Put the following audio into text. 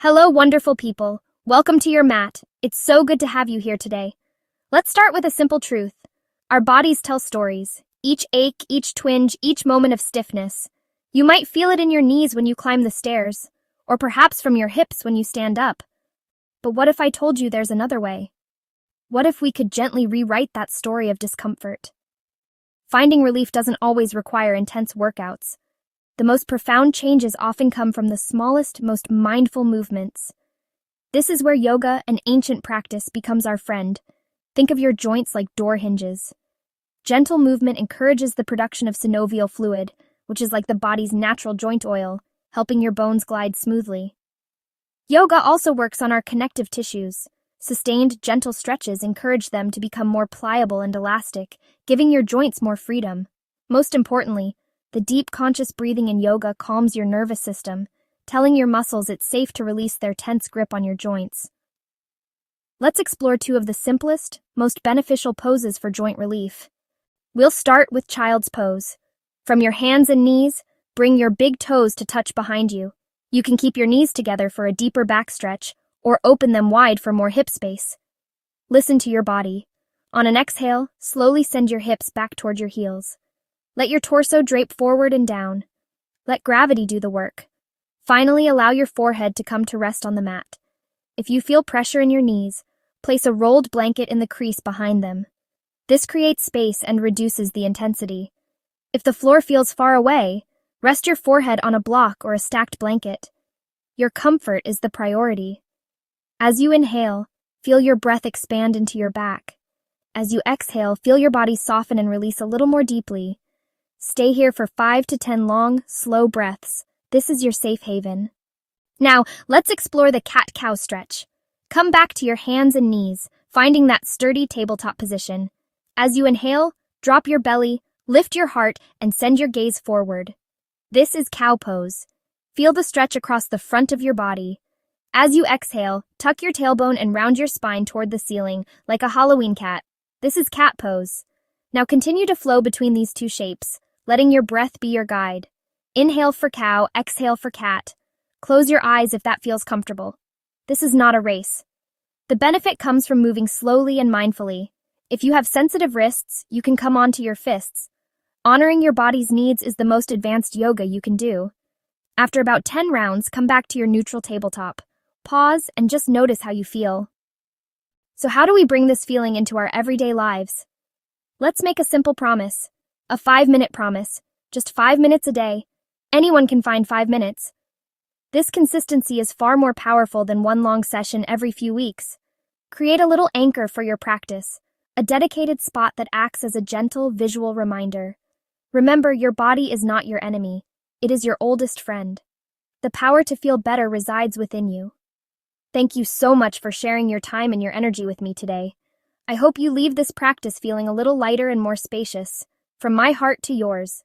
Hello, wonderful people. Welcome to your mat. It's so good to have you here today. Let's start with a simple truth. Our bodies tell stories. Each ache, each twinge, each moment of stiffness. You might feel it in your knees when you climb the stairs, or perhaps from your hips when you stand up. But what if I told you there's another way? What if we could gently rewrite that story of discomfort? Finding relief doesn't always require intense workouts. The most profound changes often come from the smallest, most mindful movements. This is where yoga, an ancient practice, becomes our friend. Think of your joints like door hinges. Gentle movement encourages the production of synovial fluid, which is like the body's natural joint oil, helping your bones glide smoothly. Yoga also works on our connective tissues. Sustained, gentle stretches encourage them to become more pliable and elastic, giving your joints more freedom. Most importantly, the deep conscious breathing in yoga calms your nervous system, telling your muscles it's safe to release their tense grip on your joints. Let's explore two of the simplest, most beneficial poses for joint relief. We'll start with child's pose. From your hands and knees, bring your big toes to touch behind you. You can keep your knees together for a deeper back stretch, or open them wide for more hip space. Listen to your body. On an exhale, slowly send your hips back toward your heels. Let your torso drape forward and down. Let gravity do the work. Finally, allow your forehead to come to rest on the mat. If you feel pressure in your knees, place a rolled blanket in the crease behind them. This creates space and reduces the intensity. If the floor feels far away, rest your forehead on a block or a stacked blanket. Your comfort is the priority. As you inhale, feel your breath expand into your back. As you exhale, feel your body soften and release a little more deeply. Stay here for 5 to 10 long, slow breaths. This is your safe haven. Now, let's explore the cat-cow stretch. Come back to your hands and knees, finding that sturdy tabletop position. As you inhale, drop your belly, lift your heart, and send your gaze forward. This is cow pose. Feel the stretch across the front of your body. As you exhale, tuck your tailbone and round your spine toward the ceiling, like a Halloween cat. This is cat pose. Now continue to flow between these two shapes, letting your breath be your guide. Inhale for cow, exhale for cat. Close your eyes if that feels comfortable. This is not a race. The benefit comes from moving slowly and mindfully. If you have sensitive wrists, you can come onto your fists. Honoring your body's needs is the most advanced yoga you can do. After about 10 rounds, come back to your neutral tabletop. Pause and just notice how you feel. So how do we bring this feeling into our everyday lives? Let's make a simple promise. A 5-minute promise. Just 5 minutes a day. Anyone can find 5 minutes. This consistency is far more powerful than one long session every few weeks. Create a little anchor for your practice, a dedicated spot that acts as a gentle visual reminder. Remember, your body is not your enemy. It is your oldest friend. The power to feel better resides within you. Thank you so much for sharing your time and your energy with me today. I hope you leave this practice feeling a little lighter and more spacious. From my heart to yours.